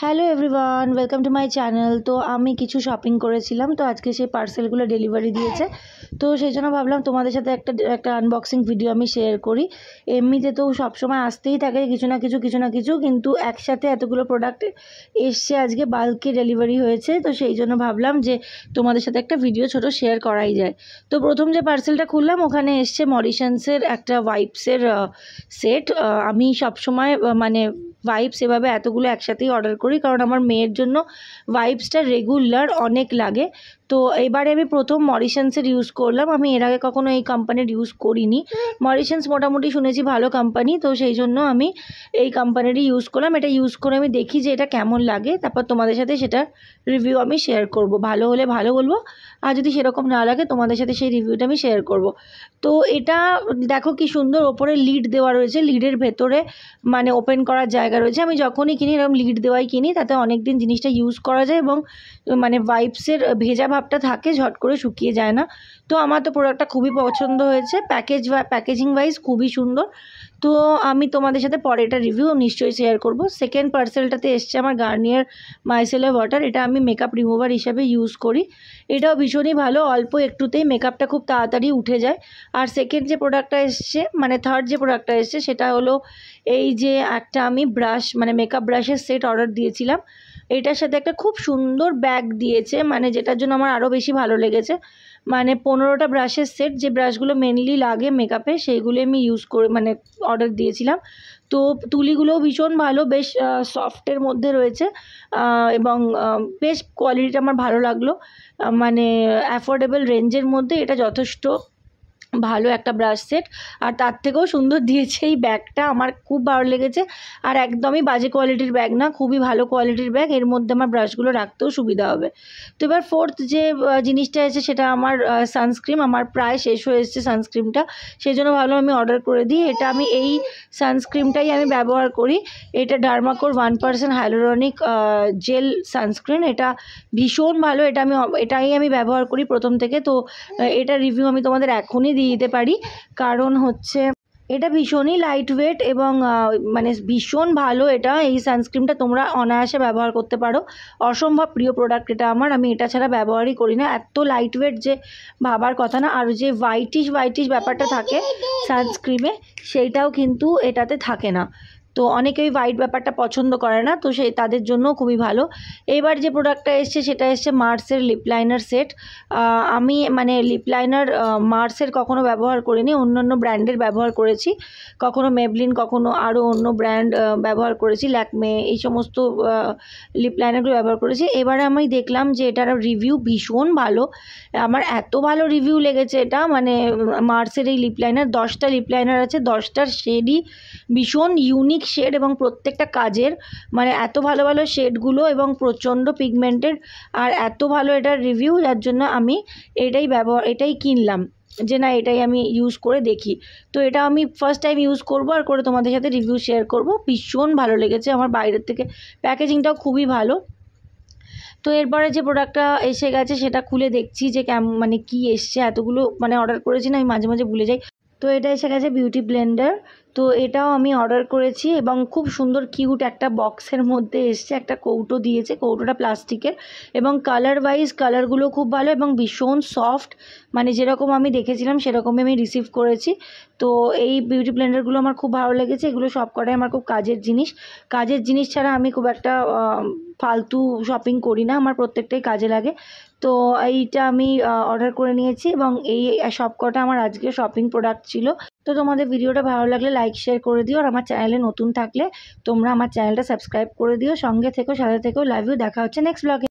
Hello everyone, welcome to my channel. তো আমি কিছু শপিং করেছিলাম, তো আজকে সেই পার্সেলগুলো ডেলিভারি দিয়েছে। তো সেই জন্য ভাবলাম তোমাদের সাথে একটা আনবক্সিং ভিডিও আমি শেয়ার করি। এমনিতে তো সবসময় আসতেই থাকে কিছু না কিছু, কিন্তু একসাথে এতগুলো প্রোডাক্ট এসছে, আজকে বাল্কে ডেলিভারি হয়েছে। তো সেই জন্য ভাবলাম যে তোমাদের সাথে একটা ভিডিও ছোট শেয়ার করাই যায়। তো প্রথম যে পার্সেলটা খুললাম, ওখানে এসছে মরিশান্সের একটা ওয়াইপসের সেট। আমি সবসময় মানে ওয়াইপস এভাবে এতগুলো একসাথেই অর্ডার করি, কারণ আমার মেয়ের জন্য ওয়াইপসটা রেগুলার অনেক লাগে। তো এবারে আমি প্রথম মরিশান্সের ইউজ করলাম। আমি এর আগে কখনো এই কোম্পানির ইউজ করিনি। মরিশান্স মোটামুটি শুনেছি ভালো কোম্পানি, তো সেই জন্য আমি এই কোম্পানিরই ইউজ করলাম। এটা ইউজ করে আমি দেখি যে এটা কেমন লাগে, তারপর তোমাদের সাথে সেটার রিভিউ আমি শেয়ার করব। ভালো হলে ভালো বলবো, আর যদি সেরকম না লাগে তোমাদের সাথে সেই রিভিউটা আমি শেয়ার করব। তো এটা দেখো কি সুন্দর, ওপরে লিড দেওয়া রয়েছে, লিডের ভেতরে মানে ওপেন করার জায়গা রয়েছে। আমি যখনই কিনি এরকম লিড দেওয়াই কিনি, তাতে অনেক দিন জিনিসটা ইউজ করা যায় এবং মানে ওয়াইপসের ভেজা ভাবটা থাকে, ঝট করে শুকিয়ে যায় না। তো আমার তো প্রোডাক্টটা খুবই পছন্দ হয়েছে, প্যাকেজিং ওয়াইজ খুবই সুন্দর। তো আমি তোমাদের সাথে পরে এটা রিভিউ নিশ্চয়ই শেয়ার করব। সেকেন্ড পার্সেলটাতে এসছে আমার গার্নিয়ার মাইসেলার ওয়াটার। এটা আমি মেকআপ রিমুভার হিসাবে ইউজ করি। এটাও ভীষণই ভালো, অল্প একটুতেই মেকআপটা খুব তাড়াতাড়ি উঠে যায়। আর সেকেন্ড যে প্রোডাক্টটা এসছে, মানে থার্ড যে প্রোডাক্টটা এসছে, সেটা হলো এই যে একটা আমি ব্রাশ, মানে মেকআপ ব্রাশের সেট অর্ডার দিয়েছিলাম। এটার সাথে একটা খুব সুন্দর ব্যাগ দিয়েছে, মানে যেটার জন্য আমার আরও বেশি ভালো লেগেছে। মানে 15টা ব্রাশের সেট, যে ব্রাশগুলো মেনলি লাগে মেকআপে, সেইগুলো আমি ইউজ করে মানে অর্ডার দিয়েছিলাম। তো তুলিগুলোও ভীষণ ভালো, বেশ সফটের মধ্যে রয়েছে, এবং বেশ কোয়ালিটিটা আমার ভালো লাগলো। মানে অ্যাফোর্ডেবল রেঞ্জের মধ্যে এটা যথেষ্ট ভালো একটা ব্রাশ সেট। আর তার থেকেও সুন্দর দিয়েছে এই ব্যাগটা, আমার খুব ভালো লেগেছে। আর একদমই বাজে কোয়ালিটির ব্যাগ না, খুবই ভালো কোয়ালিটির ব্যাগ। এর মধ্যে আমার ব্রাশগুলো রাখতেও সুবিধা হবে। তো এবার ফোর্থ যে জিনিসটা এসেছে, সেটা আমার সানস্ক্রিন। আমার প্রায় শেষ হয়ে এসেছে সানস্ক্রিনটা, সেই জন্য ভাবলাম আমি অর্ডার করে দিই। এটা আমি এই সানস্ক্রিনটাই আমি ব্যবহার করি। এটা ডার্মাকোর 1% হাইলোরনিক জেল সানস্ক্রিন। এটা ভীষণ ভালো, এটাই আমি ব্যবহার করি প্রথম থেকে। তো এটা রিভিউ আমি তোমাদের এখনই দিয়ে দিতে পারি, কারণ হচ্ছে এটা ভীষণই লাইট ওয়েট এবং মানে ভীষণ ভালো। এই সানস্ক্রিনটা তোমরা অনায়াসে ব্যবহার করতে পারো। অসম্ভব প্রিয় প্রোডাক্ট এটা আমার, আমি এটা ছাড়া ব্যবহারই করি না। এত লাইট ওয়েট যে ভাবার কথা না। আর যে হোয়াইটিশ ব্যাপারটা থাকে সানস্ক্রিনে, সেইটাও কিন্তু এটাতে থাকে না। তো অনেকেই হোয়াইট ব্যাপারটা পছন্দ করে না, তো তাদের জন্য খুবই ভালো। এবার যে প্রোডাক্টটা এসছে, সেটা এসছে মার্সের লিপ লাইনার সেট। আমি মানে লিপ লাইনার মার্সের কখনো ব্যবহার করিনি, অন্য ব্র্যান্ডের ব্যবহার করেছি। কখনো মেবলিন, কখনো আরও অন্য ব্র্যান্ড ব্যবহার করেছি, ল্যাকমে, এই সমস্ত লিপ লাইনারগুলো ব্যবহার করেছি। এবারে আমি দেখলাম যে এটার রিভিউ ভীষণ ভালো। আমার এত ভালো রিভিউ লেগেছে এটা, মানে মার্সের এই লিপ লাইনার, 10টা লিপ লাইনার আছে, 10টার শেডই ভীষণ ইউনিক শেড এবং প্রত্যেকটা কাজের, মানে এত ভালো ভালো শেডগুলো এবং প্রচণ্ড পিগমেন্টেড। আর এত ভালো এটার রিভিউ, যার জন্য আমি এটাই কিনলাম, যে না এটাই আমি ইউজ করে দেখি। তো এটা আমি ফার্স্ট টাইম ইউজ করব, আর করে তোমাদের সাথে রিভিউ শেয়ার করব। ভীষণ ভালো লেগেছে আমার, বাইরের থেকে প্যাকেজিংটাও খুবই ভালো। তো এরপরে যে প্রোডাক্টটা এসে গেছে, সেটা খুলে দেখছি যে মানে কি এসছে। এতগুলো মানে অর্ডার করেছি না, আমি মাঝে মাঝে ভুলে যাই। তো এটা এসে গেছে বিউটি ব্লেন্ডার। তো এটাও আমি অর্ডার করেছি এবং খুব সুন্দর কিউট একটা বক্সের মধ্যে এসছে। একটা কৌটো দিয়েছে, কৌটোটা প্লাস্টিকের, এবং কালারগুলো খুব ভালো এবং ভীষণ সফট, মানে যেরকম আমি দেখেছিলাম সেরকমই আমি রিসিভ করেছি। তো এই বিউটি ব্লেন্ডারগুলো আমার খুব ভালো লেগেছে। এগুলো সব কটাই আমার খুব কাজের জিনিস ছাড়া আমি খুব একটা ফালতু শপিং করি না, আমার প্রত্যেকটাই কাজে লাগে। তো এইটা আমি অর্ডার করে নিয়েছি এবং এই সব কটা আমার আজকে শপিং প্রোডাক্ট ছিল। তো তোমাদের ভিডিওটা ভালো লাগলে লাইক শেয়ার করে দিও, আর আমার চ্যানেলে নতুন থাকলে তোমরা আমার চ্যানেলটা সাবস্ক্রাইব করে দিও। সঙ্গে থেকো, সাথে থেকো। Love you. দেখা হচ্ছে নেক্সট ব্লগে।